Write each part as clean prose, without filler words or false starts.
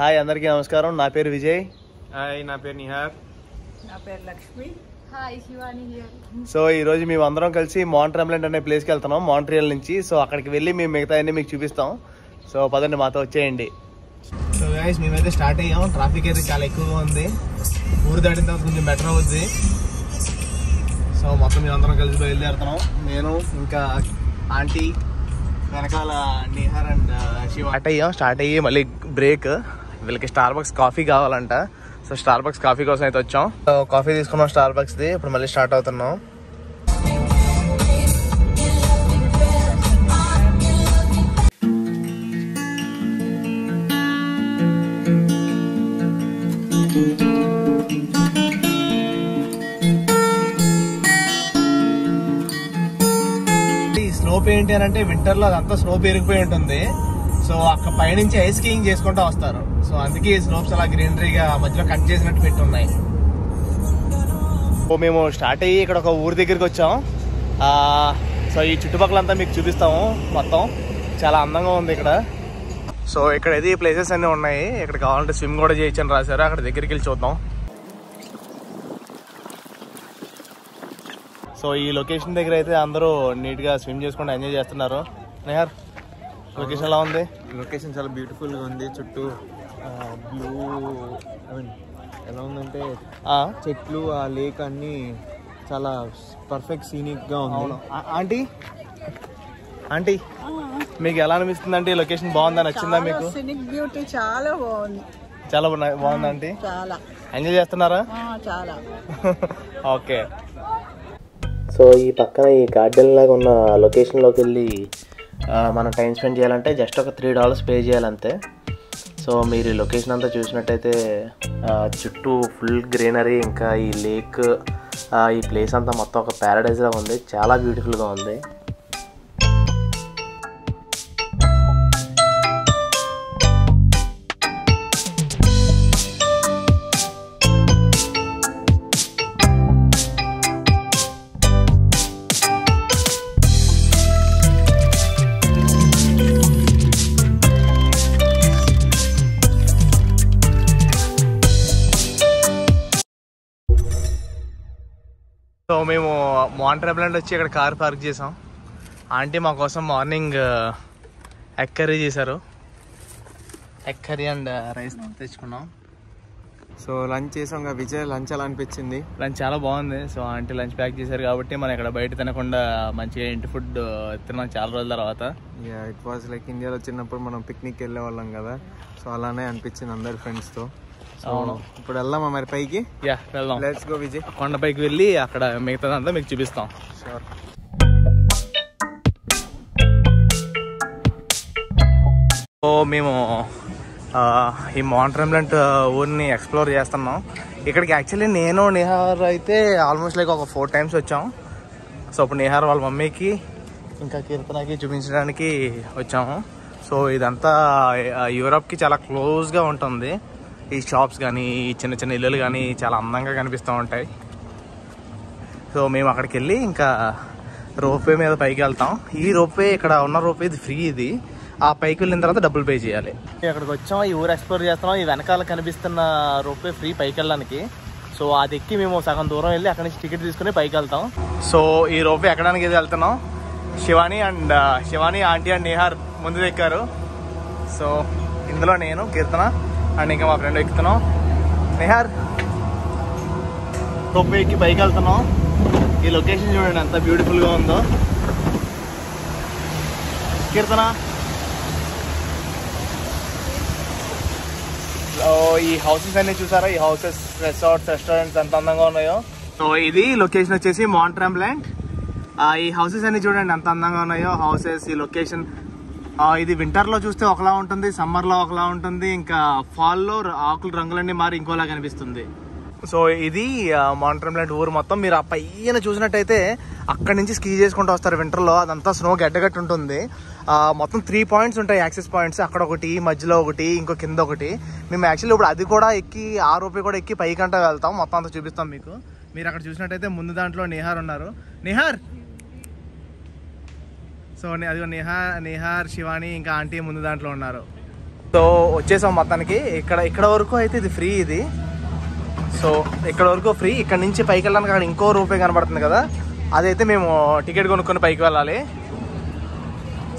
Hi అందరికీ నమస్కారం. నా పేరు విజయ్. హాయ్, నా పేరు నిహార్. నా పేరు Lakshmi. Hi, Shivani here. So ఈరోజు మేము అందరం కలిసి మౌంట్ ట్రెంబ్లెంట్ అనే ప్లేస్కి వెళ్తున్నాం, మాంట్రియల్ నుంచి. సో అక్కడికి వెళ్ళి మేము మిగతా అన్ని మీకు చూపిస్తాం. సో పదండి, మాతో వచ్చేయండి. సో గైస్, మేమైతే స్టార్ట్ అయ్యాం. ట్రాఫిక్ అయితే చాలా ఎక్కువగా ఉంది. ఊరు దాటిన తర్వాత కొంచెం బెటర్ అవుద్ది. సో మొత్తం మేము అందరం కలిసి బయలుదేరుతున్నాం. నేను ఇంకా ఆంటీ, వెనకాల నిహార్ అండ్ శివ. స్టార్ట్ అయ్యి మళ్ళీ బ్రేక్. వీళ్ళకి స్టార్ బక్స్ కాఫీ కావాలంట. సో స్టార్ బక్స్ కాఫీ కోసం అయితే వచ్చాం. కాఫీ తీసుకున్నాం స్టార్ బక్స్ ది. ఇప్పుడు మళ్ళీ స్టార్ట్ అవుతున్నాం. ఈ స్లోప్ ఏంటి అని అంటే వింటర్ లో అదంతా స్నో పెరిగిపోయి ఉంటుంది. సో అక్కడ పైనుంచి ఐస్ స్కీయింగ్ చేసుకుంటూ వస్తారు. సో అందుకే ఈ స్లోప్స్ అలా గ్రీనరీగా మధ్యలో కట్ చేసినట్టు పెట్టున్నాయి. సో మేము స్టార్ట్ అయ్యి ఇక్కడ ఒక ఊరి దగ్గరికి వచ్చాం. సో ఈ చుట్టుపక్కలంతా మీకు చూపిస్తాము. మొత్తం చాలా అందంగా ఉంది ఇక్కడ. సో ఇక్కడ ఇది ప్లేసెస్ అన్నీ ఉన్నాయి. ఇక్కడ కావాలంటే స్విమ్ కూడా చేయొచ్చని రాశారు. అక్కడ దగ్గరికి వెళ్ళి చూద్దాం. సో ఈ లొకేషన్ దగ్గర అయితే అందరూ నీట్గా స్విమ్ చేసుకుంటూ ఎంజాయ్ చేస్తున్నారు. నిహార్, లొకేషన్ ఎలా ఉంది? లొకేషన్ చాలా బ్యూటిఫుల్గా ఉంది. చుట్టూ బ్లూ, ఐ మీన్ ఎలా ఉందంటే చెట్లు, ఆ లేక్ అన్ని చాలా పర్ఫెక్ట్ సీనిక్గా ఉంది. ఆంటీ ఆంటీ మీకు ఎలా అనిపిస్తుంది? అంటే లొకేషన్ బాగుందా, నచ్చిందా మీకు? సినిక్ బ్యూటీ చాలా బాగుంది. చాలా బాగుందా ఆంటీ? చాలా ఎంజాయ్ చేస్తున్నారా? చాలా. ఓకే. సో ఈ పక్కన ఈ గార్డెన్ లాగా ఉన్న లొకేషన్లోకి వెళ్ళి మనం టైం స్పెండ్ చేయాలంటే జస్ట్ ఒక $3 పే చేయాలంతే. సో మీరు ఈ లొకేషన్ అంతా చూసినట్టయితే చుట్టూ ఫుల్ గ్రీనరీ, ఇంకా ఈ లేక్, ఈ ప్లేస్ అంతా మొత్తం ఒక ప్యారడైజ్ లాగా ఉంది. చాలా బ్యూటిఫుల్గా ఉంది. సో మేము మౌంట్ ట్రెంబ్లెంట్ వచ్చి ఇక్కడ కార్ పార్క్ చేసాం. ఆంటీ మా కోసం మార్నింగ్ ఎగ్ కర్రీ చేశారు. ఎగ్ కర్రీ అండ్ రైస్ తెచ్చుకున్నాం. సో లంచ్ చేసాం. విజయ్, లంచ్ ఎలా అనిపించింది? లంచ్ చాలా బాగుంది. సో ఆంటీ లంచ్ ప్యాక్ చేశారు కాబట్టి మనం ఇక్కడ బయట తినకుండా మంచిగా ఇంటి ఫుడ్ తిన్నాం చాలా రోజుల తర్వాత. ఇట్ వాజ్ లైక్ ఇండియాలో చిన్నప్పుడు మనం పిక్నిక్ వెళ్ళే వాళ్ళం కదా. సో అలానే అనిపించింది అందరి ఫ్రెండ్స్తో. అవును. ఇప్పుడు వెళ్దామా మరి పైకి? వెళ్దాం. Let's go Vijay. కొండపైకి వెళ్ళి అక్కడ మిగతాదంతా మీకు చూపిస్తాం. షూర్. సో మేము ఈ మౌంట్ ట్రెంబ్లెంట్ ఊరిని ఎక్స్ప్లోర్ చేస్తున్నాం. ఇక్కడికి యాక్చువల్లీ నేను నిహార్ అయితే ఆల్మోస్ట్ లైక్ ఒక 4 times వచ్చాం. సో ఇప్పుడు నిహార్ వాళ్ళ మమ్మీకి ఇంకా కీర్తనకి చూపించడానికి వచ్చాము. సో ఇదంతా యూరప్కి చాలా క్లోజ్గా ఉంటుంది. ఈ షాప్స్ కానీ, ఈ చిన్న చిన్న ఇల్లులు కానీ చాలా అందంగా కనిపిస్తూ ఉంటాయి. సో మేము అక్కడికి వెళ్ళి ఇంకా రోప్వే మీద పైకి వెళ్తాం. ఈ రోప్వే, ఇక్కడ ఉన్న రోప్వే ఇది ఫ్రీ. ఇది ఆ పైకి వెళ్ళిన తర్వాత డబ్బులు పే చేయాలి. అక్కడికి వచ్చాం, ఈ ఊరు ఎక్స్ప్లోర్ చేస్తున్నాం. ఈ వెనకాల కనిపిస్తున్న రోప్వే ఫ్రీ పైకి వెళ్ళడానికి. సో అది ఎక్కి మేము సగం దూరం వెళ్ళి అక్కడి నుంచి టికెట్ తీసుకుని పైకి వెళ్తాం. సో ఈ రోప్వే ఎక్కడానికి ఇది వెళ్తున్నాం. శివాని, ఆంటీ అండ్ నిహార్ ముందు ఎక్కారు. సో ఇందులో నేను, కీర్తన అండ్ ఇంకా మా ఫ్రెండ్ ఎక్కుతున్నాం. నిహార్, రోప్వే ఎక్కి పైకి వెళ్తున్నాం. ఈ లొకేషన్ చూడండి ఎంత బ్యూటిఫుల్గా ఉందో. కీర్తన, ఈ హౌసెస్ అన్ని చూసారా? ఈ హౌసెస్, రిసార్ట్స్, రెస్టారెంట్స్ ఎంత అందంగా ఉన్నాయో. సో ఇది లొకేషన్ వచ్చేసి మౌంట్ ట్రెంబ్లెంట్. ఈ హౌసెస్ అన్ని చూడండి ఎంత అందంగా ఉన్నాయో. హౌసెస్, ఈ లొకేషన్. ఇది వింటర్లో చూస్తే ఒకలా ఉంటుంది, సమ్మర్లో ఒకలా ఉంటుంది, ఇంకా ఫాల్లో ఆకుల రంగులన్నీ మారి ఇంకోలా కనిపిస్తుంది. సో ఇది మౌంట్ ట్రెంబ్లెంట్ ఊరు మొత్తం. మీరు ఆ పైన చూసినట్టయితే అక్కడి నుంచి స్కీ చేసుకుంటూ వస్తారు వింటర్లో. అదంతా స్నో గడ్డగట్టు ఉంటుంది. మొత్తం 3 points ఉంటాయి, యాక్సెస్ పాయింట్స్. అక్కడ ఒకటి, మధ్యలో ఒకటి, ఇంకో కింద ఒకటి. మేము యాక్చువల్లీ ఇప్పుడు అది కూడా ఎక్కి, ఆ రోపే కూడా ఎక్కి పైకంటా వెళ్తాం. మొత్తం అంతా చూపిస్తాం మీకు. మీరు అక్కడ చూసినట్టయితే ముందు దాంట్లో నిహార్ ఉన్నారు. నిహార్, సో అది నిహార్, శివాని ఇంకా ఆంటీ ముందు దాంట్లో ఉన్నారు. సో వచ్చేసాం మొత్తానికి. ఇక్కడ వరకు అయితే ఇది ఫ్రీ. ఇది సో ఇక్కడ వరకు ఫ్రీ. ఇక్కడ నుంచి పైకి వెళ్ళడానికి అక్కడ ఇంకో రూపే కనబడుతుంది కదా, అదైతే మేము టికెట్ కొనుక్కొని పైకి వెళ్ళాలి.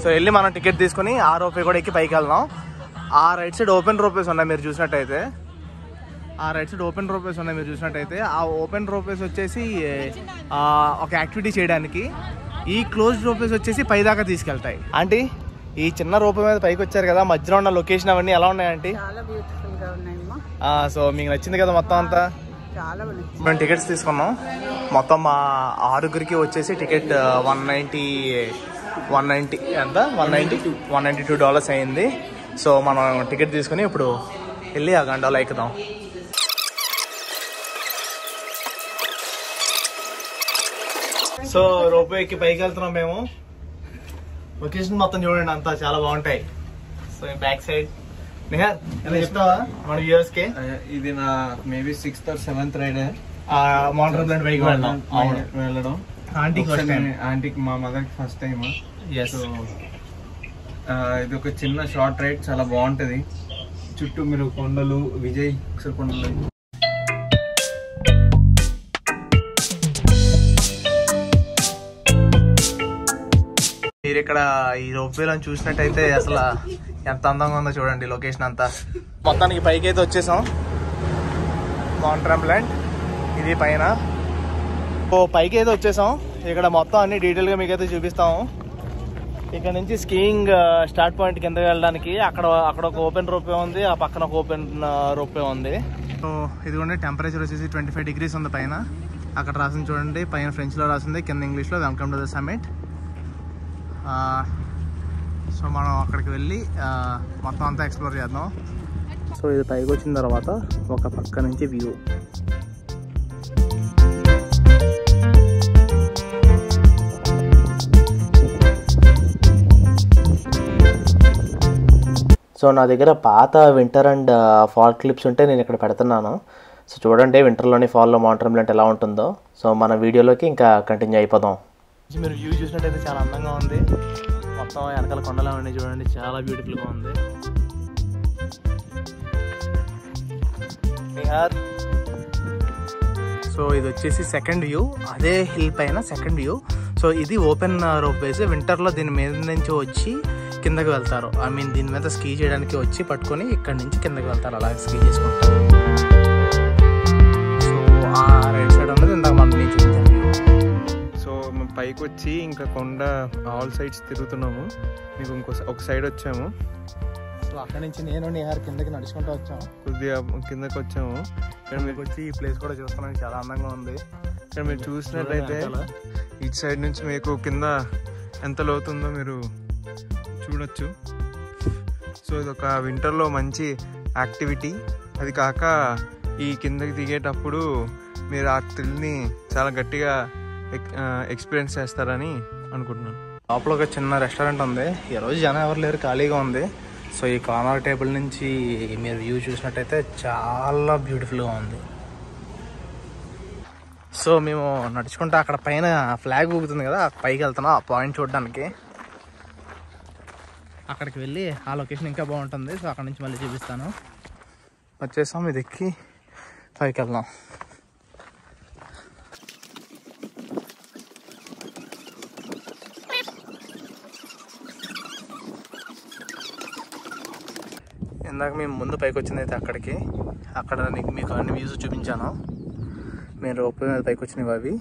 సో వెళ్ళి మనం టికెట్ తీసుకొని ఆ రూపే కూడా ఎక్కి పైకి వెళ్దాం. ఆ రైట్ సైడ్ ఓపెన్ రోపేస్ ఉన్నాయి మీరు చూసినట్టయితే. ఆ ఓపెన్ రోపేస్ వచ్చేసి ఒక యాక్టివిటీ చేయడానికి, ఈ క్లోజ్డ్ రోపేస్ వచ్చేసి పై దాకా తీసుకెళ్తాయి. ఆంటీ ఈ చిన్న రోపే మీద పైకి వచ్చారు కదా, మధ్యలో ఉన్న లొకేషన్ అవన్నీ ఎలా ఉన్నాయంటే? చాలా బ్యూటిఫుల్ గా ఉన్నాయమ్మా. సో మీకు నచ్చింది కదా మొత్తం అంతా? చాలా మేము టికెట్స్ తీసుకున్నాం. మొత్తం మా 6గురికి వచ్చేసి టికెట్ $190 ఎంత $192 అయింది. సో మనం టికెట్ తీసుకుని ఇప్పుడు వెళ్ళి ఆ గంటలో ఎక్కుదాం. సో రోపే ఎక్కి పైకి వెళ్తున్నాం మేము. లొకేషన్ మొత్తం చూడండి, అంతా చాలా బాగుంటాయి. సో బ్యాక్ సైడ్ నిహార్ ఎలా చెప్తావా మన వ్యూవర్స్ కి? ఇది నా maybe 6th or 7th ride mountain పైకి వెళ్ళడం. ఆంటీకి మా మదర్కి ఫస్ట్ టైం. సో ఇది ఒక చిన్న షార్ట్ రైడ్, చాలా బాగుంటది. చుట్టూ మీరు కొండలు, విజయ్ కొండలు. మీరు ఇక్కడ ఈ రోప్వేలో చూసినట్టయితే అసలు ఎంత అందంగా ఉందో చూడండి లొకేషన్ అంతా. మొత్తానికి పైకి అయితే వచ్చేసాం. మౌంటైన్ ఇది పైన. పైకి అయితే వచ్చేసాం. ఇక్కడ మొత్తం అన్ని డీటెయిల్గా మీకైతే చూపిస్తాము. ఇక్కడ నుంచి స్కీయింగ్ స్టార్ట్ పాయింట్ కిందకి వెళ్ళడానికి అక్కడ ఒక ఓపెన్ రోపే ఉంది, ఆ పక్కన ఒక ఓపెన్ రోపే ఉంది. సో ఇదిగోండి టెంపరేచర్ వచ్చేసి 25 degrees ఉంది పైన. అక్కడ రాసింది చూడండి, పైన ఫ్రెంచ్లో రాసింది, కింద ఇంగ్లీష్లో welcome to the summit. So మనం అక్కడికి వెళ్ళి మొత్తం అంతా ఎక్స్ప్లోర్ చేద్దాం. సో ఇది పైకి వచ్చిన తర్వాత ఒక పక్క నుంచి వ్యూ. సో నా దగ్గర పాత వింటర్ అండ్ ఫాల్ క్లిప్స్ ఉంటే నేను ఇక్కడ పెడుతున్నాను. సో చూడండి వింటర్లోని ఫాల్లో మౌంటైన్ ఎలా ఉంటుందో. సో మన వీడియోలోకి ఇంకా కంటిన్యూ అయిపోదాం. మీరు వ్యూ చూసినట్టయితే చాలా అందంగా ఉంది. మొత్తం వెనకాల కొండలా ఉండి చూడండి, చాలా బ్యూటిఫుల్గా ఉంది. సో ఇది వచ్చేసి సెకండ్ వ్యూ, అదే హిల్ పైన సెకండ్ వ్యూ. సో ఇది ఓపెన్ రోప్ వేసి వింటర్లో దీని మీద నుంచి వచ్చి కిందకి వెళ్తారు. ఐ మీన్ దీని మీద స్కీ చేయడానికి వచ్చి పట్టుకొని ఇక్కడ నుంచి కిందకి వెళ్తారు, అలాగే స్కీ చేసుకుంటారు. సో ఆ రైట్ సైడ్ ఉన్నది ఇందాక మనం నుంచి సో మేము పైకి వచ్చి ఇంకా కొండ ఆల్ సైడ్స్ తిరుగుతున్నాము. మీకు ఒక సైడ్ వచ్చాము. సో అక్కడ నుంచి నేను నిహార్ కిందకి నడుచుకుంటూ వచ్చాము. కొద్దిగా కిందకి వచ్చాము. ఇక్కడ మీకు వచ్చి ఈ ప్లేస్ కూడా చూస్తున్నాను, చాలా అందంగా ఉంది. ఇక్కడ మీరు చూసినట్లయితే ఇటు సైడ్ నుంచి మీకు కింద ఎంత లోతుందో మీరు చూడొచ్చు. సో ఇది ఒక వింటర్లో మంచి యాక్టివిటీ. అది కాక ఈ కిందకి దిగేటప్పుడు మీరు ఆ థ్రిల్ని చాలా గట్టిగా ఎక్స్పీరియన్స్ చేస్తారని అనుకుంటున్నాను. లోపల ఒక చిన్న రెస్టారెంట్ ఉంది. ఈరోజు జనం ఎవరు లేరు, ఖాళీగా ఉంది. సో ఈ కార్నర్ టేబుల్ నుంచి మీరు వ్యూ చూసినట్టయితే చాలా బ్యూటిఫుల్గా ఉంది. సో మేము నడుచుకుంటూ అక్కడ పైన ఫ్లాగ్ ఊగుతుంది కదా, పైకి వెళ్తున్నాం ఆ పాయింట్ చూడడానికి. అక్కడికి వెళ్ళి ఆ లొకేషన్ ఇంకా బాగుంటుంది. సో అక్కడ నుంచి మళ్ళీ చూపిస్తాను. వచ్చేసాం, ఇది ఎక్కి పైకి వెళ్దాం. ఇందాక మేము ముందు పైకి వచ్చింది అయితే అక్కడికి, అక్కడ మీకు అన్ని వ్యూస్ చూపించాను. మేము రోప్ మీద పైకి వచ్చినవి అవి.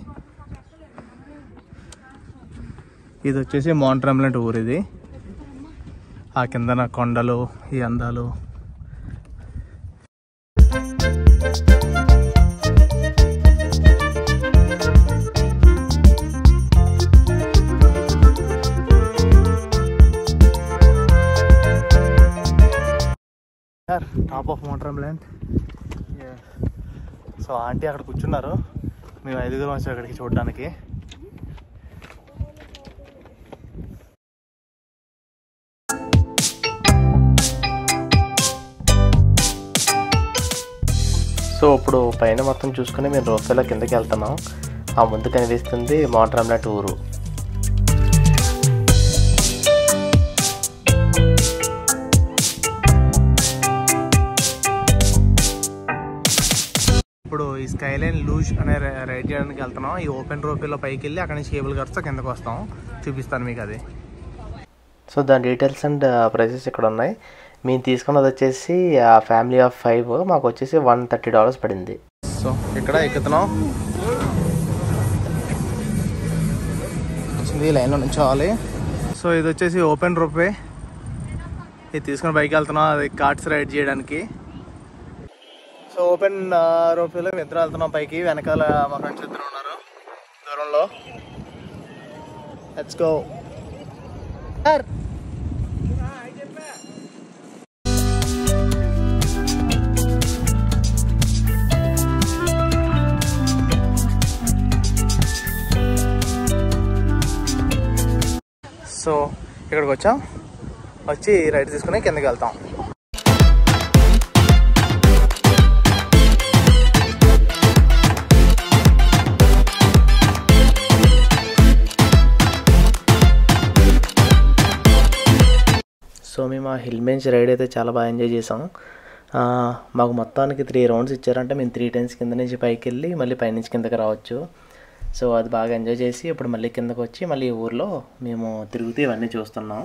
ఇది వచ్చేసి మౌంటైన్ ఊరు. ఇది ఆ కిందన కొండలు, ఈ అందాలు. Top of mountain. So aunty అక్కడ కూర్చున్నారు, మేము 5 వచ్చాం అక్కడికి చూడడానికి. సో ఇప్పుడు పైన మొత్తం చూసుకుని మేము రోప్వేలో కిందకి వెళ్తున్నాం. ఆ ముందు కనిపిస్తుంది మౌంటైన్ ఊరు. ఇప్పుడు ఈ స్కైలైన్ లూజ్ అనే రైడ్ చేయడానికి వెళ్తున్నాం. ఈ ఓపెన్ రోప్లో పైకి వెళ్ళి అక్కడ నుంచి కేబుల్ కార్స్తో కిందకు వస్తాం. చూపిస్తాను మీకు అది. సో దాని డీటెయిల్స్ అండ్ ప్రైసెస్ ఇక్కడ ఉన్నాయి. మేము తీసుకున్నది వచ్చేసి ఫ్యామిలీ ఆఫ్ 5, మాకు వచ్చేసి $130 పడింది. సో ఇక్కడ ఎక్కుతున్నాం. వచ్చింది లైన్లో నుంచోవాలి. సో ఇది వచ్చేసి ఓపెన్ రోప్వే. ఇది తీసుకుని బైక్ వెళ్తున్నాం, అది కార్ట్స్ రైడ్ చేయడానికి. సో ఓపెన్ రోప్వేలో మేము ఇద్దరు వెళ్తున్నాం పైకి. వెనకాల మా ఫ్రెండ్స్ ఇద్దరు ఉన్నారు దూరంలో. Let's go. సో ఇక్కడికి వచ్చాం, వచ్చి రైడ్ తీసుకుని కిందకి వెళ్తాం. సో మేము ఆ హిల్ బెంచ్ రైడ్ అయితే చాలా బాగా ఎంజాయ్ చేసాం. మాకు మొత్తానికి 3 రౌండ్స్ ఇచ్చారంటే మేము 3 times కింద నుంచి పైకి వెళ్ళి మళ్ళీ పైనుంచి కిందకి రావచ్చు. సో అది బాగా ఎంజాయ్ చేసి ఇప్పుడు మళ్ళీ కిందకు వచ్చి మళ్ళీ ఊర్లో మేము తిరుగుతూ ఇవన్నీ చూస్తున్నాం.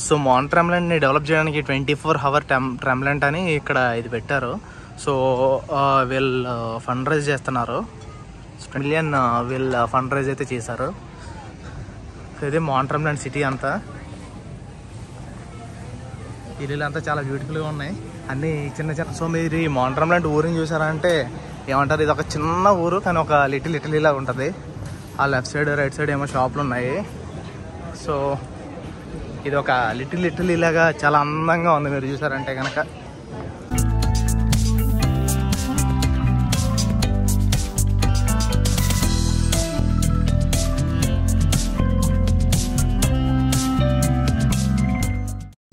సో మాన్ ట్రామ్లైన్ని డెవలప్ చేయడానికి 24-hour ట్రామ్లైన్ అని ఇక్కడ ఇది పెట్టారు. సో వీళ్ళు ఫండ్ రైజ్ చేస్తున్నారు. $1 million వీళ్ళు ఫండ్ రైజ్ అయితే చేశారు. సో ఇదే మాన్ ట్రామ్లైన్ సిటీ అంతా. ఇల్లు అంతా చాలా బ్యూటిఫుల్గా ఉన్నాయి, అన్నీ చిన్న చిన్న. సో మీరు ఈ మాన్ ట్రామ్లైన్ ఊరిని చూసారంటే ఏమంటారు, ఇది ఒక చిన్న ఊరు కానీ ఒక లిటిల్ ఇటలీలా ఉంటుంది. ఆ లెఫ్ట్ సైడ్ రైట్ సైడ్ ఏమో షాపులు ఉన్నాయి. సో ఇది ఒక లిటిల్ ఇటలీలాగా చాలా అందంగా ఉంది మీరు చూసారంటే కనుక.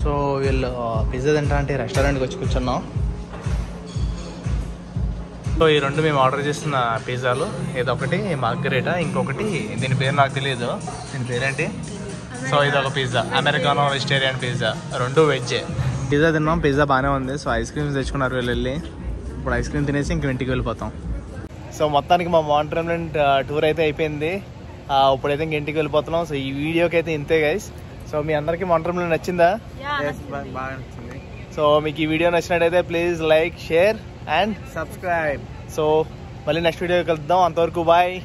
సో వీళ్ళు పిజ్జా తింటా అంటే రెస్టారెంట్కి వచ్చి కూర్చున్నాం. సో ఈ 2 మేము ఆర్డర్ చేస్తున్న పిజ్జాలు, ఇదొకటి మార్గరేటా, ఇంకొకటి దీని పేరు నాకు తెలియదు, దీని పేరేంటి. సో ఇది ఒక pizza, Americano vegetarian pizza, 2 veggie. Pizza తిన్నాం, పిజ్జా బాగానే ఉంది. సో ఐస్ క్రీమ్స్ తెచ్చుకున్నారు వీళ్ళు వెళ్ళి. ఇప్పుడు ఐస్ క్రీమ్ తినేసి ఇంక ఇంటికి వెళ్ళిపోతాం. సో మొత్తానికి మా మాన్ ట్రామ్లైన్ టూర్ అయితే అయిపోయింది. ఇప్పుడైతే ఇంక ఇంటికి వెళ్ళిపోతున్నాం. సో ఈ వీడియోకి అయితే ఇంతే గైస్. సో మీ అందరికీ మాన్ ట్రామ్లైన్ నచ్చిందా? బాగా నచ్చింది. సో మీకు ఈ వీడియో నచ్చినట్టయితే please like, share and subscribe. So మళ్ళీ నెక్స్ట్ వీడియో కలుద్దాం. అంతవరకు బాయ్.